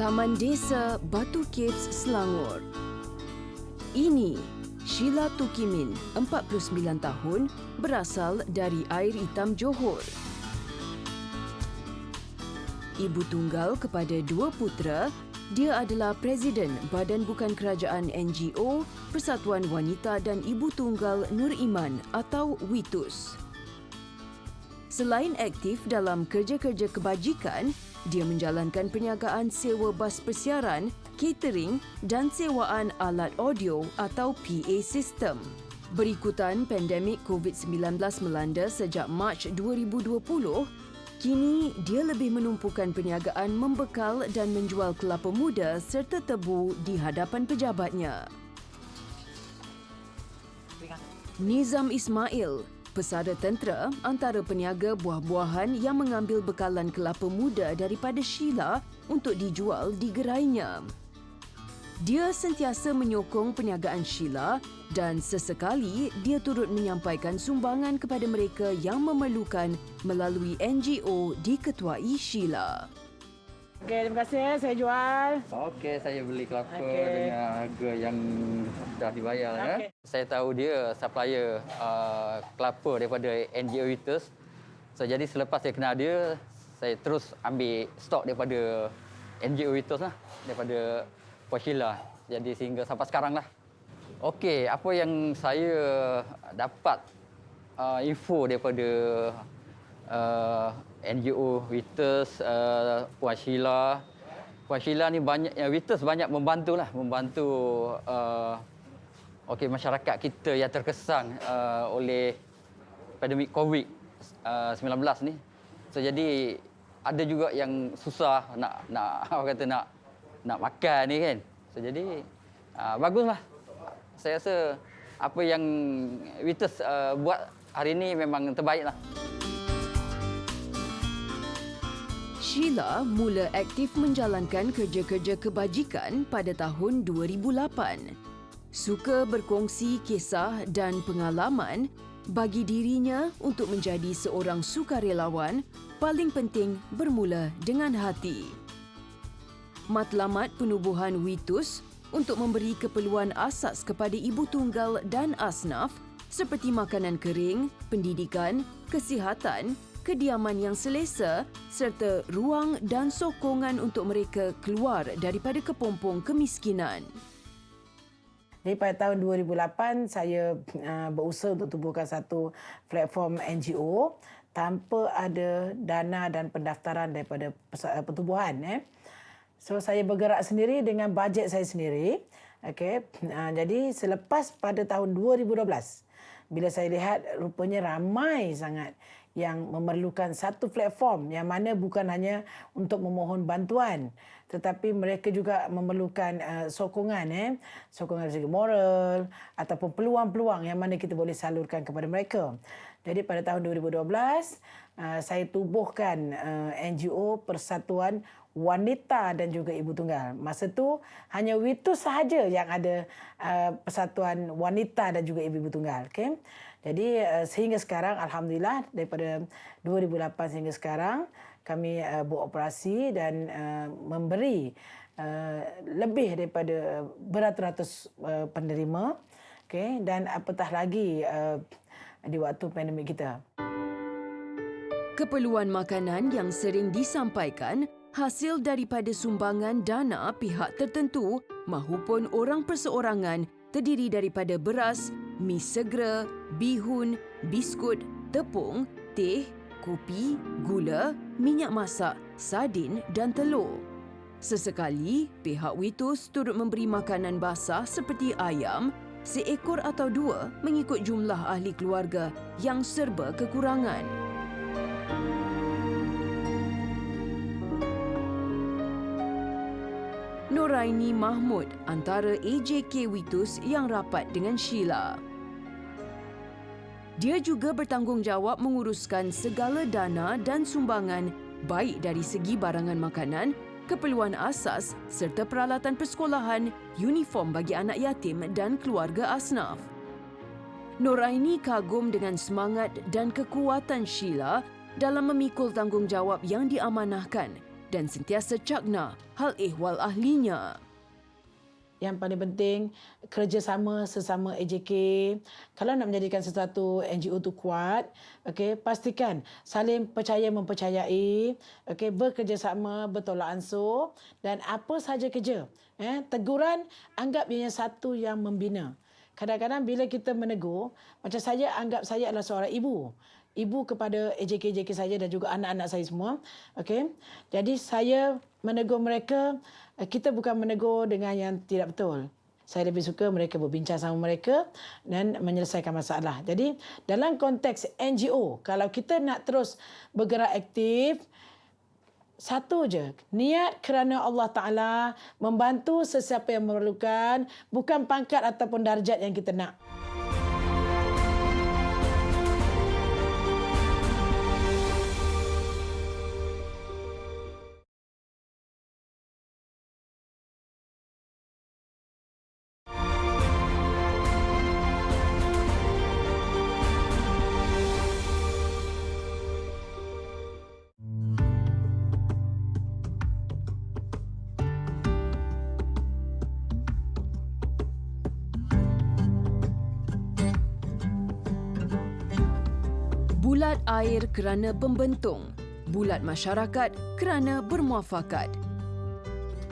Taman Desa Batu Caves, Selangor. Ini Sheila Tukimin, 49 tahun, berasal dari Air Hitam, Johor. Ibu tunggal kepada dua putera, dia adalah Presiden Badan Bukan Kerajaan NGO Persatuan Wanita dan Ibu Tunggal Nur Iman atau WITUS. Selain aktif dalam kerja-kerja kebajikan, dia menjalankan perniagaan sewa bas persiaran, catering dan sewaan alat audio atau PA system. Berikutan pandemik COVID-19 melanda sejak Mac 2020, kini dia lebih menumpukan perniagaan membekal dan menjual kelapa muda serta tebu di hadapan pejabatnya. Nizam Ismail, pesara tentera antara peniaga buah-buahan yang mengambil bekalan kelapa muda daripada Sheila untuk dijual di gerainya. Dia sentiasa menyokong perniagaan Sheila dan sesekali dia turut menyampaikan sumbangan kepada mereka yang memerlukan melalui NGO diketuai Sheila. Okey, terima kasih. Saya jual. Okey, saya beli kelapa dengan harga yang dah dibayar ya. Saya tahu dia supplier kelapa daripada NGO WITUS. So, jadi selepas saya kenal dia, saya terus ambil stok daripada NGO WITUS lah, daripada Puan Sheila. Jadi sehingga sampai sekarang lah. Okey, apa yang saya dapat info daripada NGO WITUS, Puan Sheila. Puan Sheila ni banyak, WITUS banyak membantu masyarakat kita yang terkesan oleh pandemik COVID-19 ni. So jadi ada juga yang susah nak apa kata nak makan ni kan. So jadi baguslah. Saya rasa apa yang WITUS buat hari ni memang terbaiklah. Sheila mula aktif menjalankan kerja-kerja kebajikan pada tahun 2008. Suka berkongsi kisah dan pengalaman bagi dirinya untuk menjadi seorang sukarelawan, paling penting bermula dengan hati. Matlamat penubuhan WITUS untuk memberi keperluan asas kepada ibu tunggal dan asnaf seperti makanan kering, pendidikan, kesihatan, kediaman yang selesa serta ruang dan sokongan untuk mereka keluar daripada kepompong kemiskinan. Jadi pada tahun 2008 saya berusaha untuk tubuhkan satu platform NGO tanpa ada dana dan pendaftaran daripada pertubuhan. So saya bergerak sendiri dengan bajet saya sendiri. Okey. Jadi selepas pada tahun 2012 bila saya lihat rupanya ramai sangat yang memerlukan satu platform yang mana bukan hanya untuk memohon bantuan tetapi mereka juga memerlukan sokongan sokongan dari segi moral ataupun peluang-peluang yang mana kita boleh salurkan kepada mereka. Jadi pada tahun 2012 saya tubuhkan NGO Persatuan Wanita dan juga Ibu Tunggal. Masa tu hanya WITUS sahaja yang ada Persatuan Wanita dan juga Ibu Tunggal. Okay? Jadi sehingga sekarang alhamdulillah daripada 2008 sehingga sekarang kami beroperasi dan memberi lebih daripada beratus-ratus penerima, okay? Dan apatah lagi di waktu pandemik kita. Keperluan makanan yang sering disampaikan hasil daripada sumbangan dana pihak tertentu mahupun orang perseorangan terdiri daripada beras, mi segera, bihun, biskut, tepung, teh, kopi, gula, minyak masak, sardin dan telur. Sesekali, pihak WITUS turut memberi makanan basah seperti ayam, seekor atau dua mengikut jumlah ahli keluarga yang serba kekurangan. Noraini Mahmud antara AJK WITUS yang rapat dengan Sheila. Dia juga bertanggungjawab menguruskan segala dana dan sumbangan baik dari segi barangan makanan, keperluan asas serta peralatan persekolahan, uniform bagi anak yatim dan keluarga asnaf. Noraini kagum dengan semangat dan kekuatan Sheila dalam memikul tanggungjawab yang diamanahkan dan sentiasa cakna hal ehwal ahlinya. Yang paling penting, kerjasama sesama AJK. Kalau nak menjadikan sesuatu NGO tu kuat, pastikan saling percaya mempercayai, bekerjasama, bertolak ansur dan apa sahaja kerja. Teguran, anggap ianya satu yang membina. Kadang-kadang bila kita menegur, macam saya anggap saya adalah seorang ibu. Ibu kepada AJK saya dan juga anak-anak saya semua. Jadi saya menegur mereka, kita bukan menegur dengan yang tidak betul. Saya lebih suka mereka berbincang sama mereka dan menyelesaikan masalah. Jadi dalam konteks NGO, kalau kita nak terus bergerak aktif, satu je, niat kerana Allah Ta'ala membantu sesiapa yang memerlukan, bukan pangkat ataupun darjat yang kita nak. Bulat air kerana pembentung, bulat masyarakat kerana bermuafakat.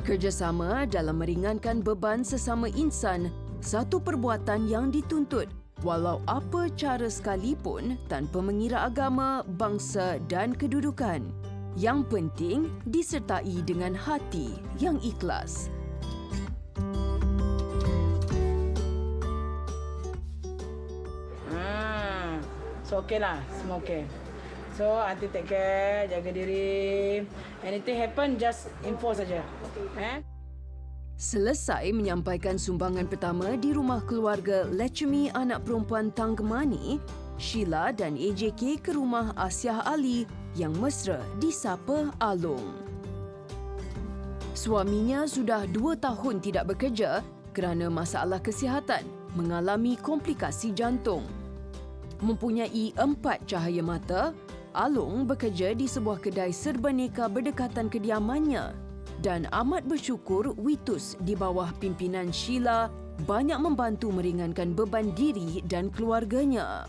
Kerjasama dalam meringankan beban sesama insan, satu perbuatan yang dituntut walau apa cara sekalipun tanpa mengira agama, bangsa dan kedudukan. Yang penting disertai dengan hati yang ikhlas. So okeylah, semua okey. So aunty take care, jaga diri. Anything happen, just info saja. Selesai menyampaikan sumbangan pertama di rumah keluarga Lechumi anak perempuan Tanggemani, Sheila dan AJK ke rumah Asiah Ali yang mesra disapa Alung. Suaminya sudah 2 tahun tidak bekerja kerana masalah kesihatan, mengalami komplikasi jantung. Mempunyai 4 cahaya mata, Alung bekerja di sebuah kedai serbaneka berdekatan kediamannya dan amat bersyukur Witus di bawah pimpinan Sheila banyak membantu meringankan beban diri dan keluarganya.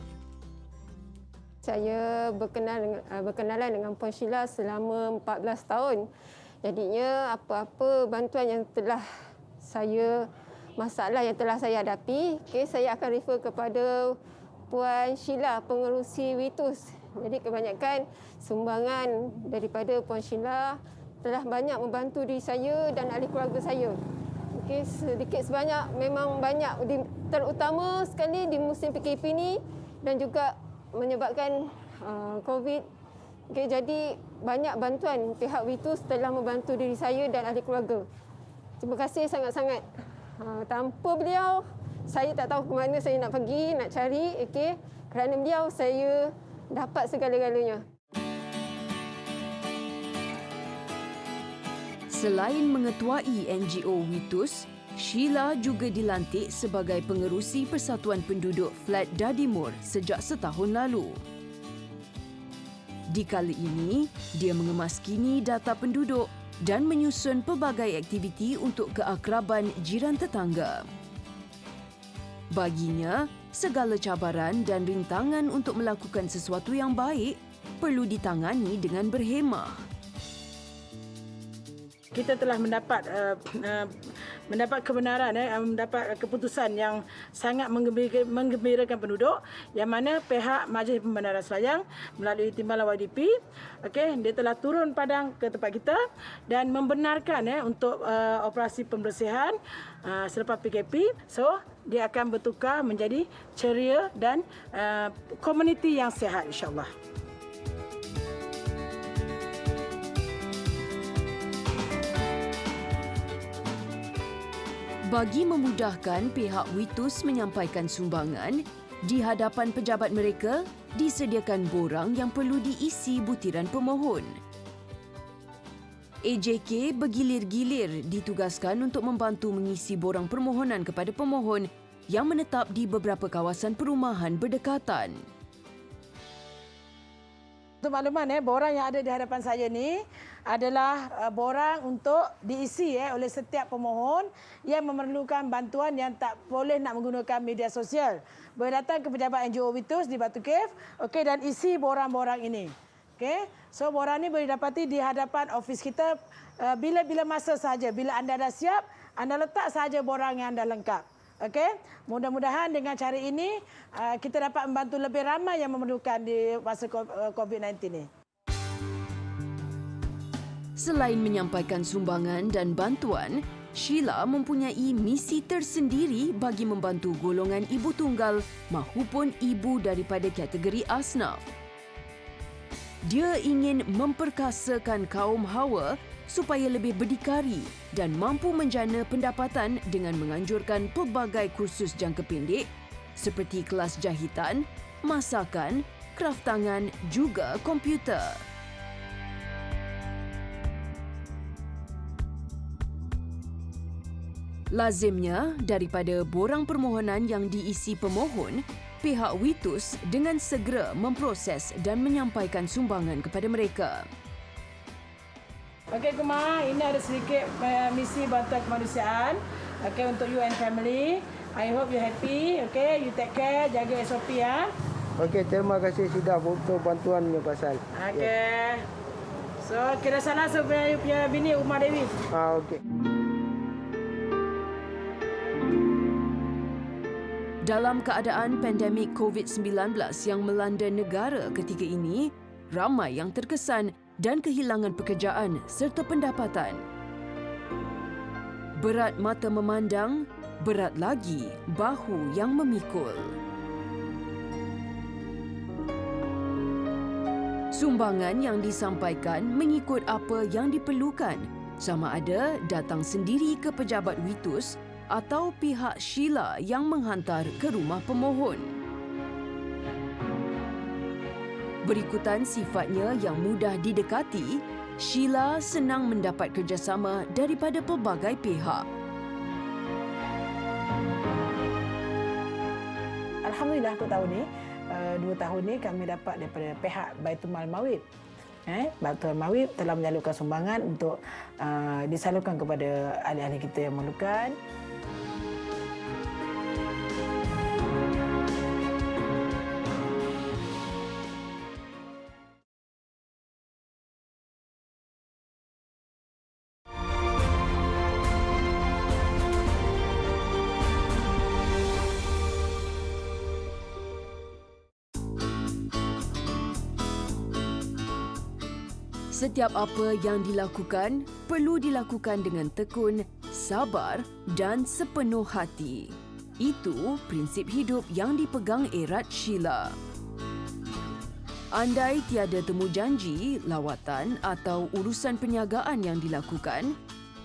Saya berkenalan dengan Puan Sheila selama 14 tahun. Jadinya apa-apa bantuan yang masalah yang telah saya hadapi, saya akan refer kepada Puan Sheila, pengerusi Witus. Jadi kebanyakan sumbangan daripada Puan Sheila telah banyak membantu diri saya dan ahli keluarga saya. Sedikit sebanyak memang banyak, terutama sekali di musim PKP ini dan juga menyebabkan COVID. Jadi banyak bantuan pihak Witus telah membantu diri saya dan ahli keluarga. Terima kasih sangat-sangat. Tanpa beliau, saya tak tahu ke mana saya nak pergi, nak cari. Kerana beliau, saya dapat segala-galanya. Selain mengetuai NGO Witus, Sheila juga dilantik sebagai pengerusi Persatuan Penduduk Flat Dadimur sejak setahun lalu. Di kala ini, dia mengemaskini data penduduk dan menyusun pelbagai aktiviti untuk keakraban jiran tetangga. Baginya, segala cabaran dan rintangan untuk melakukan sesuatu yang baik perlu ditangani dengan berhemah. Kita telah mendapat kebenaran, mendapat keputusan yang sangat menggembirakan penduduk, yang mana pihak Majlis Pembenaran Selayang melalui Timbalan YDP, dia telah turun padang ke tempat kita dan membenarkan untuk operasi pembersihan selepas PKP. So dia akan bertukar menjadi ceria dan komuniti yang sihat, insya-Allah. Bagi memudahkan pihak Witus menyampaikan sumbangan, di hadapan pejabat mereka disediakan borang yang perlu diisi butiran pemohon. AJK bergilir-gilir ditugaskan untuk membantu mengisi borang permohonan kepada pemohon yang menetap di beberapa kawasan perumahan berdekatan. Untuk makluman, borang yang ada di hadapan saya ni adalah borang untuk diisi oleh setiap pemohon yang memerlukan bantuan yang tak boleh nak menggunakan media sosial. Boleh datang ke pejabat NGO Witus di Batu Cave, okey, dan isi borang-borang ini. Okey. So borang ni boleh dapati di hadapan ofis kita bila-bila masa saja. Bila anda dah siap, anda letak saja borang yang anda lengkap. Okey. Mudah-mudahan dengan cara ini kita dapat membantu lebih ramai yang memerlukan di masa COVID-19 ni. Selain menyampaikan sumbangan dan bantuan, Sheila mempunyai misi tersendiri bagi membantu golongan ibu tunggal mahupun ibu daripada kategori asnaf. Dia ingin memperkasakan kaum hawa supaya lebih berdikari dan mampu menjana pendapatan dengan menganjurkan pelbagai kursus jangka pendek seperti kelas jahitan, masakan, kraf tangan juga komputer. Lazimnya, daripada borang permohonan yang diisi pemohon, pihak Witus dengan segera memproses dan menyampaikan sumbangan kepada mereka. Okey Kumar, ini ada sedikit misi bantuan kemanusiaan untuk you and family. I hope you happy. Okay, you take care, jaga SOP ya. Okey, terima kasih sudah untuk bantuannya pasal. Okey. Yeah. So, kira salah sebenarnya punya bini Umar Dewi. Okey. Dalam keadaan pandemik COVID-19 yang melanda negara ketika ini, ramai yang terkesan dan kehilangan pekerjaan serta pendapatan. Berat mata memandang, berat lagi bahu yang memikul. Sumbangan yang disampaikan mengikut apa yang diperlukan, sama ada datang sendiri ke pejabat Witus atau pihak Sheila yang menghantar ke rumah pemohon. Berikutan sifatnya yang mudah didekati, Sheila senang mendapat kerjasama daripada pelbagai pihak. Alhamdulillah untuk tahun ni, 2 tahun ni kami dapat daripada pihak Baitul Mal Mawib. Baitul Mal Mawib telah menyalurkan sumbangan untuk disalurkan kepada ahli-ahli kita yang memerlukan. Setiap apa yang dilakukan perlu dilakukan dengan tekun, sabar dan sepenuh hati. Itu prinsip hidup yang dipegang erat Sheila. Andai tiada temu janji, lawatan atau urusan perniagaan yang dilakukan,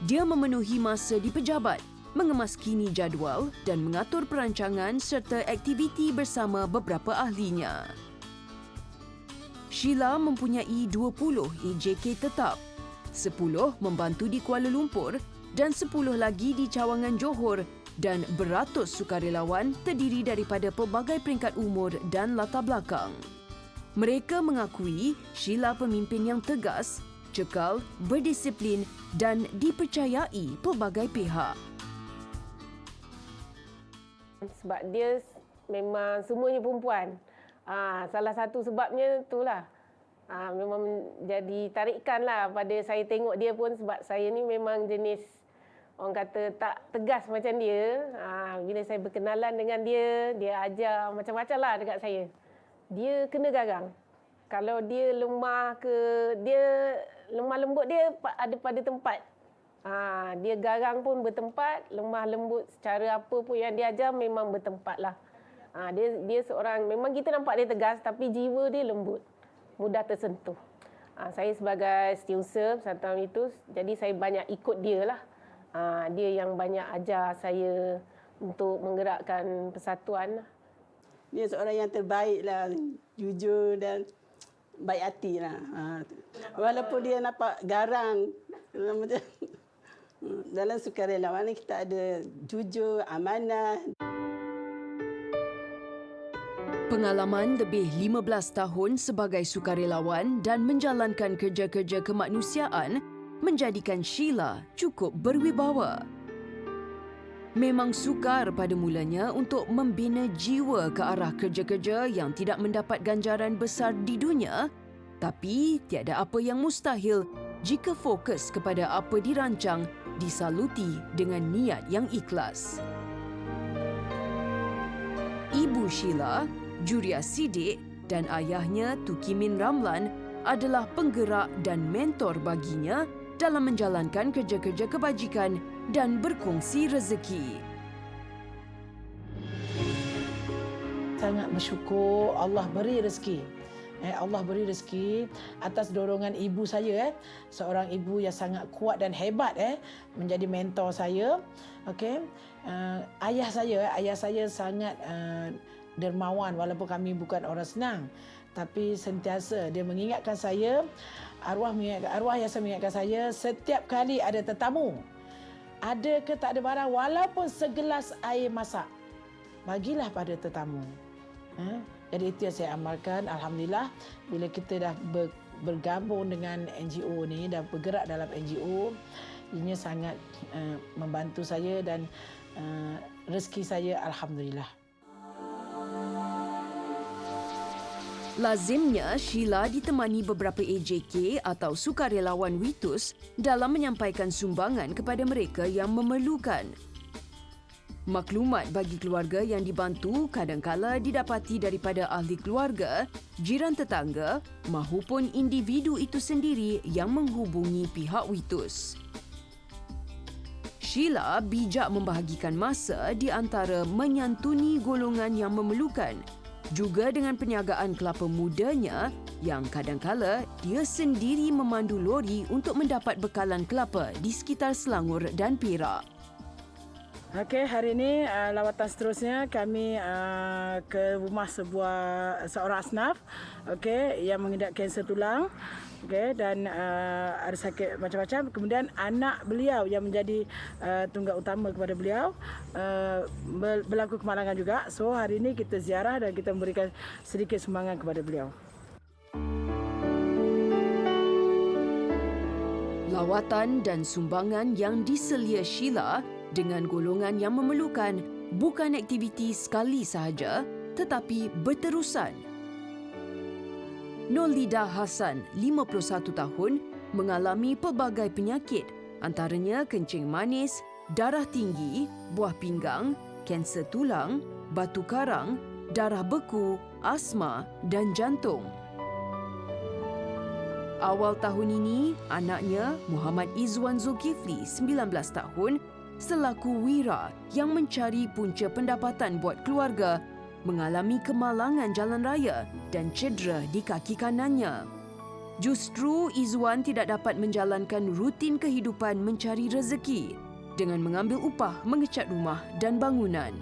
dia memenuhi masa di pejabat, mengemaskini jadual dan mengatur perancangan serta aktiviti bersama beberapa ahlinya. Sheila mempunyai 20 EJK tetap, 10 membantu di Kuala Lumpur dan 10 lagi di Cawangan Johor dan beratus sukarelawan terdiri daripada pelbagai peringkat umur dan latar belakang. Mereka mengakui Sheila pemimpin yang tegas, cekal, berdisiplin dan dipercayai pelbagai pihak. Sebab dia memang semuanya perempuan. Salah satu sebabnya itulah. Memang jadi tarikanlah pada saya tengok dia pun sebab saya ni memang jenis orang kata tak tegas macam dia. Bila saya berkenalan dengan dia, dia ajar macam-macam lah dekat saya. Dia kena garang. Kalau dia lemah dia lemah lembut dia ada pada tempat. Dia garang pun bertempat, lemah lembut secara apa pun yang dia ajar memang bertempat lah. Dia seorang, memang kita nampak dia tegas tapi jiwa dia lembut, mudah tersentuh. Saya sebagai setiausaha Persatuan Witus, jadi saya banyak ikut dia lah. Dia yang banyak ajar saya untuk menggerakkan persatuan. Dia seorang yang terbaik lah, jujur dan baik hati lah. Walaupun dia nampak garang, dalam sukarelawan kita ada jujur, amanah. Pengalaman lebih 15 tahun sebagai sukarelawan dan menjalankan kerja-kerja kemanusiaan menjadikan Sheila cukup berwibawa. Memang sukar pada mulanya untuk membina jiwa ke arah kerja-kerja yang tidak mendapat ganjaran besar di dunia, tapi tiada apa yang mustahil jika fokus kepada apa dirancang disaluti dengan niat yang ikhlas. Ibu Sheila, Juria Siddiq dan ayahnya Tukimin Ramlan adalah penggerak dan mentor baginya dalam menjalankan kerja-kerja kebajikan dan berkongsi rezeki. Sangat bersyukur Allah beri rezeki. Allah beri rezeki atas dorongan ibu saya, seorang ibu yang sangat kuat dan hebat menjadi mentor saya. Okey. Ayah saya sangat dermawan walaupun kami bukan orang senang, tapi sentiasa dia mengingatkan saya, arwah Yasa mengingatkan saya setiap kali ada tetamu, ada ke tak ada barang, walaupun segelas air masak, bagilah pada tetamu. Jadi itu yang saya amalkan. Alhamdulillah, bila kita dah bergabung dengan NGO ni, dah bergerak dalam NGO, ini sangat membantu saya dan rezeki saya alhamdulillah. Lazimnya, Sheila ditemani beberapa AJK atau sukarelawan WITUS dalam menyampaikan sumbangan kepada mereka yang memerlukan. Maklumat bagi keluarga yang dibantu kadangkala didapati daripada ahli keluarga, jiran tetangga mahupun individu itu sendiri yang menghubungi pihak WITUS. Sheila bijak membahagikan masa di antara menyantuni golongan yang memerlukan, juga dengan perniagaan kelapa mudanya yang kadangkala dia sendiri memandu lori untuk mendapat bekalan kelapa di sekitar Selangor dan Perak. Okey, hari ini lawatan seterusnya kami ke rumah seorang asnaf, okey, yang mengidap kanser tulang, okey, dan ada sakit macam-macam. Kemudian anak beliau yang menjadi tunggal utama kepada beliau berlaku kemalangan juga. So hari ini kita ziarah dan kita memberikan sedikit sumbangan kepada beliau. Lawatan dan sumbangan yang diselia Sheila dengan golongan yang memerlukan bukan aktiviti sekali sahaja tetapi berterusan. Nolida Hassan, 51 tahun, mengalami pelbagai penyakit antaranya kencing manis, darah tinggi, buah pinggang, kanser tulang, batu karang, darah beku, asma dan jantung. Awal tahun ini, anaknya Muhammad Izwan Zulkifli, 19 tahun, selaku wira yang mencari punca pendapatan buat keluarga, mengalami kemalangan jalan raya dan cedera di kaki kanannya. Justru Izwan tidak dapat menjalankan rutin kehidupan mencari rezeki dengan mengambil upah mengecat rumah dan bangunan.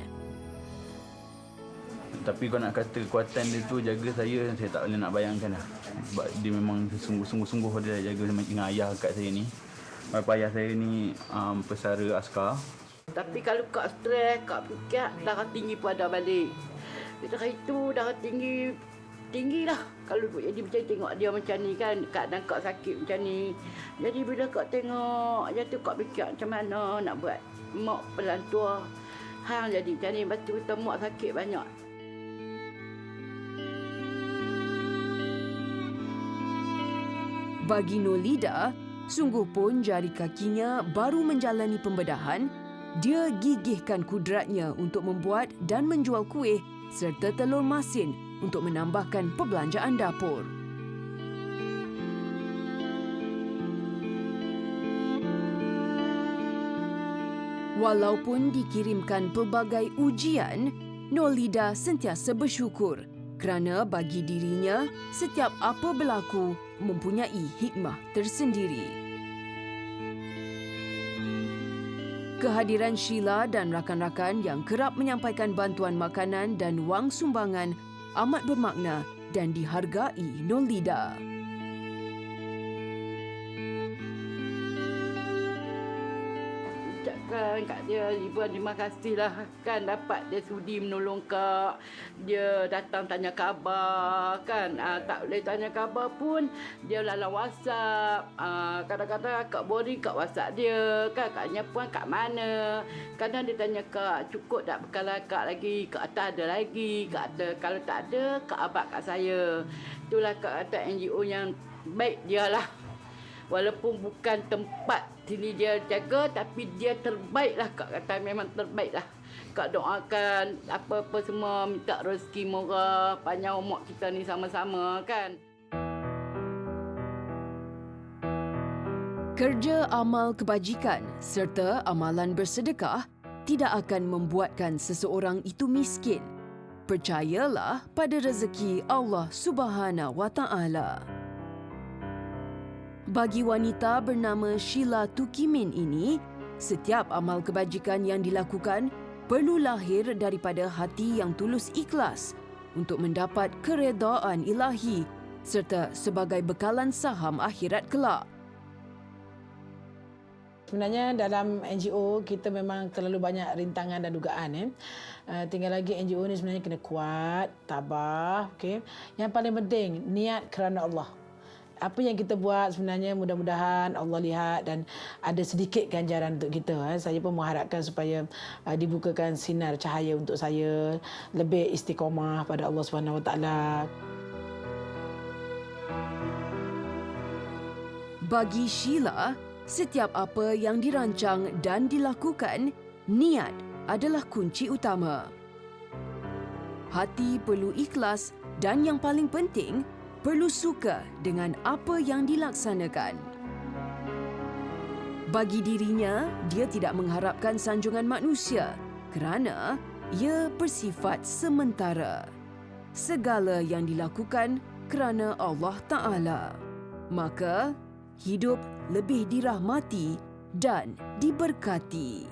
Tapi kau nak kata kekuatan dia tu jaga saya tak boleh nak bayangkan lah. Sebab dia memang sungguh-sungguh dia jaga dengan ayah kat saya ni. Bapak ayah saya ni pesara askar. Tapi kalau kak stres, kak fikir, darah tinggi pun ada balik. Darah itu, darah tinggi lah. Kalau jadi macam tengok dia macam ni kan, kadang kak sakit macam ni. Jadi bila kak tengok, dia tu kak fikir macam mana nak buat. Mak pelan tua, hang jadi macam ni, lepas tu kita mak sakit banyak. Bagi Nolida, sungguh pun jari kakinya baru menjalani pembedahan, dia gigihkan kudratnya untuk membuat dan menjual kuih serta telur masin untuk menambahkan perbelanjaan dapur. Walaupun dikirimkan pelbagai ujian, Nolida sentiasa bersyukur kerana bagi dirinya setiap apa berlaku mempunyai hikmah tersendiri. Kehadiran Sheila dan rakan-rakan yang kerap menyampaikan bantuan makanan dan wang sumbangan amat bermakna dan dihargai Nolida. Ucapkan ucapkan kat dia, Ibu terima kasihlah kan dapat dia sudi menolong Kak. Dia datang tanya khabar kan. Tak boleh tanya khabar pun dia lalang WhatsApp. Kadang-kadang Kak boring kat WhatsApp dia kan. Kaknya pun kat mana. Kadang dia tanya Kak, cukup tak bekal Kak lagi? Kak kata ada lagi. Kak kata kalau tak ada, Kak abad kat saya. Itulah Kak kata NGO yang baik dia lah. Walaupun bukan tempat sini dia jaga, tapi dia terbaik lah Kak kata, memang terbaik lah. Kak doakan apa-apa semua, minta rezeki murah, panjang umur kita ni sama-sama kan. Kerja amal kebajikan serta amalan bersedekah tidak akan membuatkan seseorang itu miskin. Percayalah pada rezeki Allah Subhanahu Wa Taala. Bagi wanita bernama Sheila Tukimin ini, setiap amal kebajikan yang dilakukan perlu lahir daripada hati yang tulus ikhlas untuk mendapat keredaan ilahi serta sebagai bekalan saham akhirat kelak. Sebenarnya dalam NGO kita memang terlalu banyak rintangan dan dugaan. Tinggal lagi NGO ni sebenarnya kena kuat, tabah. Okay? Yang paling penting, niat kerana Allah. Apa yang kita buat sebenarnya mudah-mudahan Allah lihat dan ada sedikit ganjaran untuk kita. Saya pun mengharapkan supaya dibukakan sinar cahaya untuk saya, lebih istiqamah pada Allah Subhanahu Wa Taala. Bagi Sheila, setiap apa yang dirancang dan dilakukan, niat adalah kunci utama. Hati perlu ikhlas dan yang paling penting, perlu suka dengan apa yang dilaksanakan. Bagi dirinya, dia tidak mengharapkan sanjungan manusia kerana ia bersifat sementara. Segala yang dilakukan kerana Allah Ta'ala. Maka, hidup lebih dirahmati dan diberkati.